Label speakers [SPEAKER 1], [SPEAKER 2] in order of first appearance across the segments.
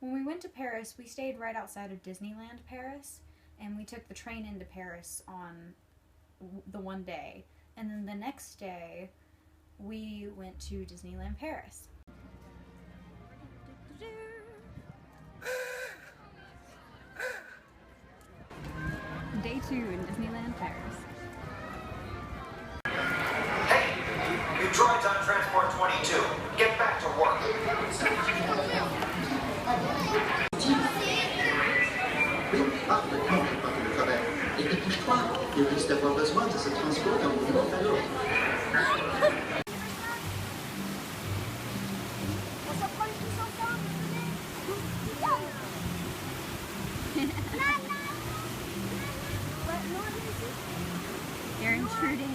[SPEAKER 1] When we went to Paris, we stayed right outside of Disneyland Paris, and we took the train into Paris on the one day. And then the next day, we went to Disneyland Paris. Day 2 in Disneyland Paris.
[SPEAKER 2] Hey, you droids on Transport 22, get back to work.
[SPEAKER 3] Oui, parfaitement, pas que le travail. Et dépêche-toi, il risque d'avoir besoin de ce transport d'un moment à l'autre.
[SPEAKER 1] You're intruding.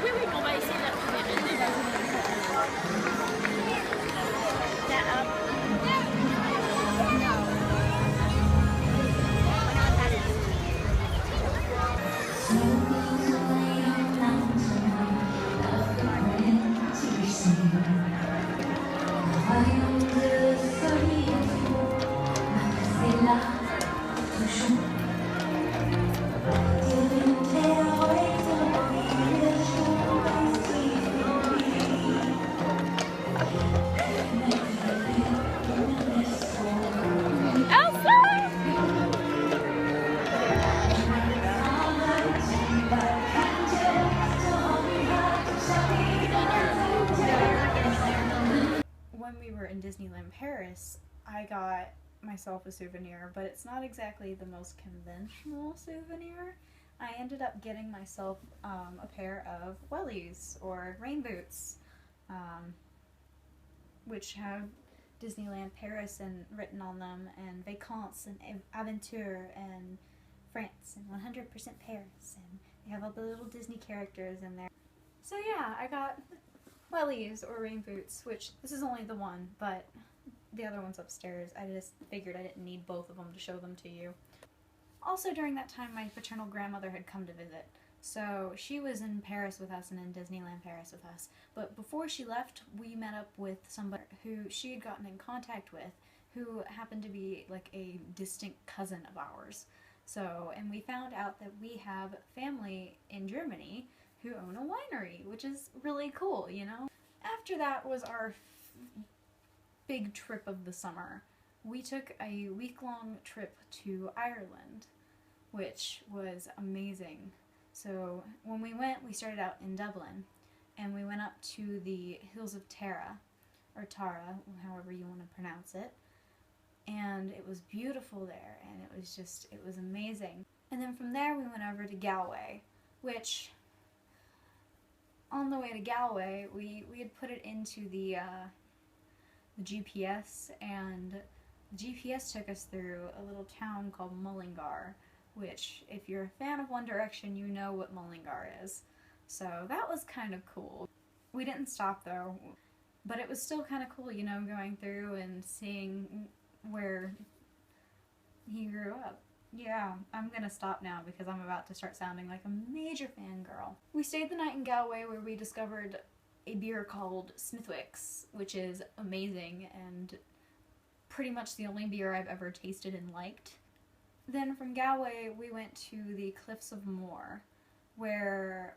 [SPEAKER 4] Oui, oui, on va essayer de la trouver.
[SPEAKER 1] When we were in Disneyland Paris, I got myself a souvenir, but it's not exactly the most conventional souvenir. I ended up getting myself a pair of wellies, or rain boots, which have Disneyland Paris and written on them, and Vacances and Aventure and France and 100% Paris, and they have all the little Disney characters in there. So yeah, I got wellies or rain boots, which this is only the one, but the other one's upstairs. I just figured I didn't need both of them to show them to you. Also during that time, my paternal grandmother had come to visit, so she was in Paris with us and in Disneyland Paris with us. But before she left, we met up with somebody who she had gotten in contact with, who happened to be like a distant cousin of ours. So, and we found out that we have family in Germany who own a winery, which is really cool, you know? After that was our big trip of the summer. We took a week-long trip to Ireland, which was amazing. So when we went, we started out in Dublin, and we went up to the Hills of Tara, or Tara, however you want to pronounce it, and it was beautiful there, and it was amazing. And then from there we went over to Galway, which on the way to Galway, we had put it into the GPS, and the GPS took us through a little town called Mullingar, which, if you're a fan of One Direction, you know what Mullingar is. So that was kind of cool. We didn't stop though, but it was still kind of cool, you know, going through and seeing where he grew up. Yeah, I'm gonna stop now because I'm about to start sounding like a major fangirl. We stayed the night in Galway, where we discovered a beer called Smithwick's, which is amazing and pretty much the only beer I've ever tasted and liked. Then from Galway we went to the Cliffs of Moher, where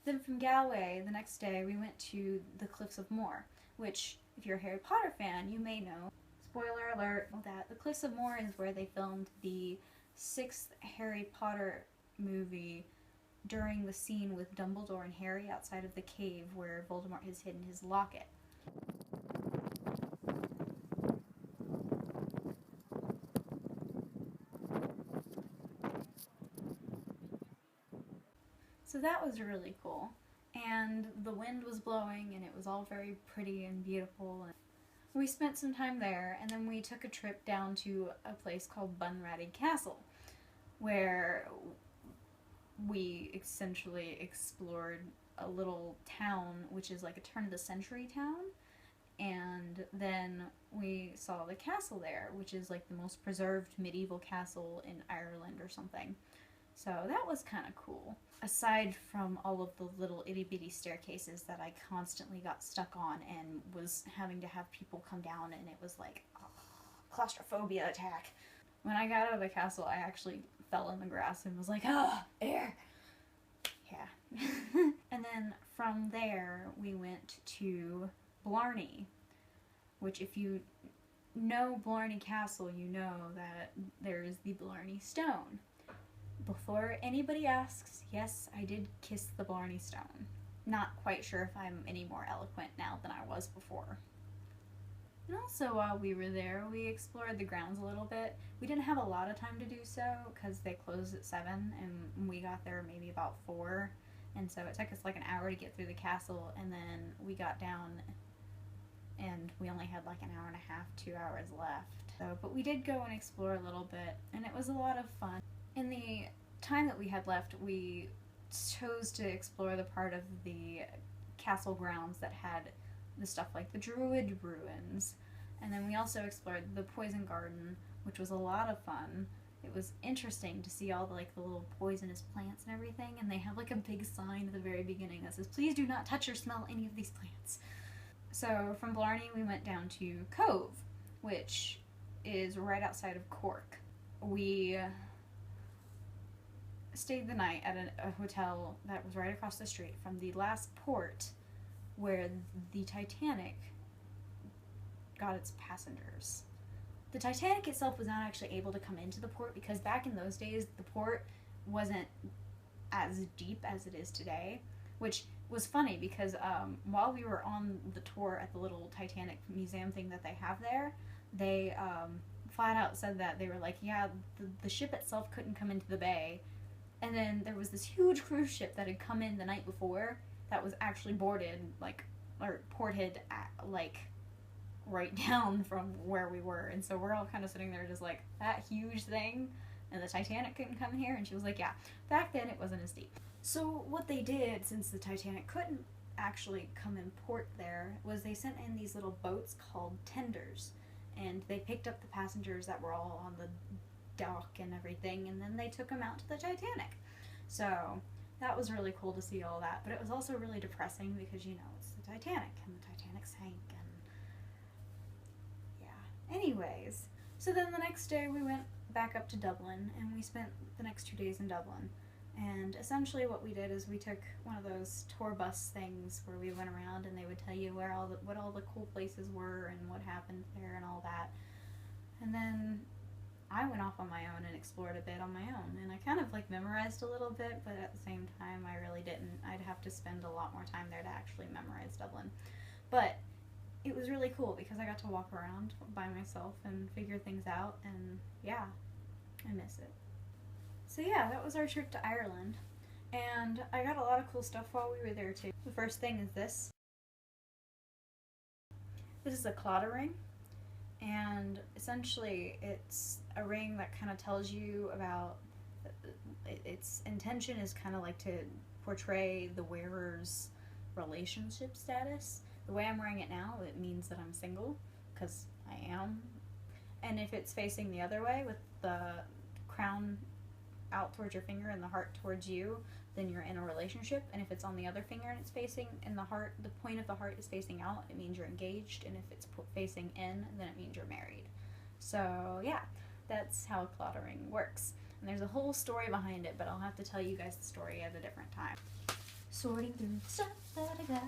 [SPEAKER 1] Then from Galway, the next day, we went to the Cliffs of Moher, which, if you're a Harry Potter fan, you may know. Spoiler alert, that the Cliffs of Moher is where they filmed the 6th Harry Potter movie during the scene with Dumbledore and Harry outside of the cave where Voldemort has hidden his locket. So that was really cool, and the wind was blowing and it was all very pretty and beautiful. And we spent some time there, and then we took a trip down to a place called Bunratty Castle, where we essentially explored a little town which is like a turn-of-the-century town, and then we saw the castle there, which is like the most preserved medieval castle in Ireland or something. So that was kind of cool. aside from all of the little itty-bitty staircases that I constantly got stuck on and was having to have people come down, and it was like, oh, claustrophobia attack. When I got out of the castle, I actually fell in the grass and was like, oh, air. Yeah. And then from there, we went to Blarney, which if you know Blarney Castle, you know that there is the Blarney Stone. Before anybody asks, yes, I did kiss the Blarney Stone. Not quite sure if I'm any more eloquent now than I was before. And also while we were there, we explored the grounds a little bit. We didn't have a lot of time to do so because they closed at 7 and we got there maybe about 4. And so it took us like an hour to get through the castle, and then we got down and we only had like an hour and a half, 2 hours left. So, but we did go and explore a little bit, and it was a lot of fun. In the time that we had left, we chose to explore the part of the castle grounds that had the stuff like the Druid ruins. And then we also explored the Poison Garden, which was a lot of fun. It was interesting to see all the little poisonous plants and everything, and they have like a big sign at the very beginning that says, please do not touch or smell any of these plants. So from Blarney we went down to Cove, which is right outside of Cork. We stayed the night at a hotel that was right across the street from the last port where the Titanic got its passengers. The Titanic itself was not actually able to come into the port because back in those days the port wasn't as deep as it is today, which was funny because while we were on the tour at the little Titanic museum thing that they have there, they flat out said that they were like, yeah, the ship itself couldn't come into the bay, and then there was this huge cruise ship that had come in the night before that was actually boarded, or ported at, right down from where we were, and so we're all kind of sitting there just like, that huge thing, and the Titanic couldn't come here, and she was like, yeah, back then it wasn't as deep. So what they did, since the Titanic couldn't actually come in port there, was they sent in these little boats called tenders, and they picked up the passengers that were all on the dock and everything, and then they took them out to the Titanic. So that was really cool to see all that, but it was also really depressing because, you know, it's the Titanic, and the Titanic sank, and yeah. Anyways, so then the next day we went back up to Dublin, and we spent the next 2 days in Dublin. And essentially what we did is we took one of those tour bus things where we went around and they would tell you what all the cool places were and what happened there and all that. And then I went off on my own and explored a bit on my own, and I kind of memorized a little bit, but at the same time I really didn't. I'd have to spend a lot more time there to actually memorize Dublin. But it was really cool because I got to walk around by myself and figure things out, and yeah, I miss it. So yeah, that was our trip to Ireland, and I got a lot of cool stuff while we were there too. The first thing is this. This is a clotter ring, and essentially it's a ring that kind of tells you about, its intention is kind of like to portray the wearer's relationship status. The way I'm wearing it now, it means that I'm single, because I am. And if it's facing the other way with the crown out towards your finger and the heart towards you, then you're in a relationship. And if it's on the other finger and it's facing in the heart, the point of the heart is facing out, it means you're engaged. And if it's facing in, then it means you're married. So yeah, that's how a clotter ring works. And there's a whole story behind it, but I'll have to tell you guys the story at a different time. Sorting through the stuff that I got.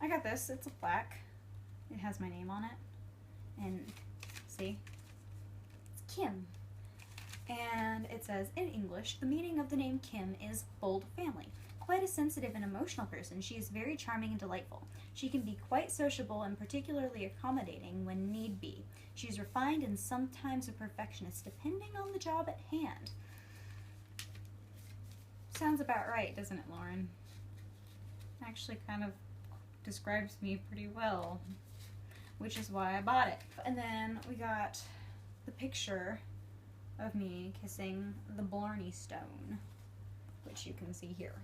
[SPEAKER 1] I got this. It's a plaque. It has my name on it. And see? It's Kim. And it says, in English, the meaning of the name Kim is bold family. Quite a sensitive and emotional person, she is very charming and delightful. She can be quite sociable and particularly accommodating when need be. She is refined and sometimes a perfectionist, depending on the job at hand. Sounds about right, doesn't it, Lauren? Actually kind of describes me pretty well, which is why I bought it. And then we got the picture of me kissing the Blarney Stone, which you can see here.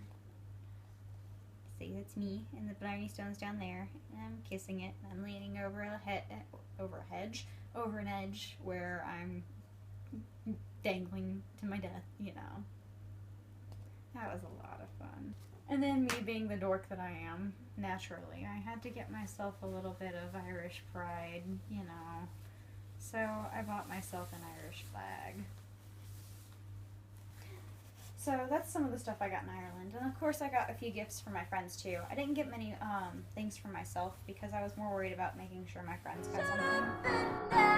[SPEAKER 1] See, that's me, and the Blarney Stone's down there, and I'm kissing it. I'm leaning over over an edge where I'm dangling to my death, you know. That was a lot of fun. And then me being the dork that I am, naturally, I had to get myself a little bit of Irish pride, you know. So I bought myself an Irish flag. So that's some of the stuff I got in Ireland. And of course I got a few gifts for my friends too. I didn't get many things for myself because I was more worried about making sure my friends got something.